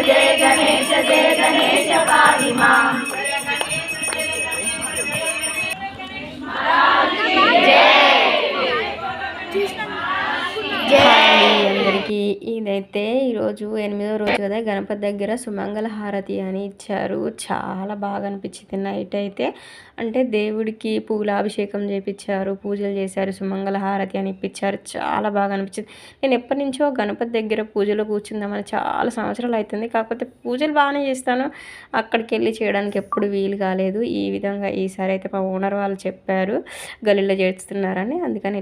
जय गणेश पाहि मां। అందరికీ ఇదైతే ఈరోజు 8వ రోజు కదా, గణపతి దగ్గర సుమంగళ హారతి అని ఇచ్చారు. చాలా బాగా అనిపించింది నైట్ అయితే. అంటే దేవుడికి పూలాభిషేకం చేయించారు, పూజలు చేశారు, సుమంగళ హారతి అని ఇప్పించారు. చాలా బాగా అనిపించింది. నేను ఎప్పటి నుంచో గణపతి దగ్గర పూజలో కూర్చుందామని చాలా సంవత్సరాలు అవుతుంది. కాకపోతే పూజలు బాగానే చేస్తాను, అక్కడికి వెళ్ళి చేయడానికి ఎప్పుడు వీలు కాలేదు. ఈ విధంగా ఈసారి అయితే మా ఓనర్ వాళ్ళు చెప్పారు గల్లీలో చేస్తున్నారని, అందుకని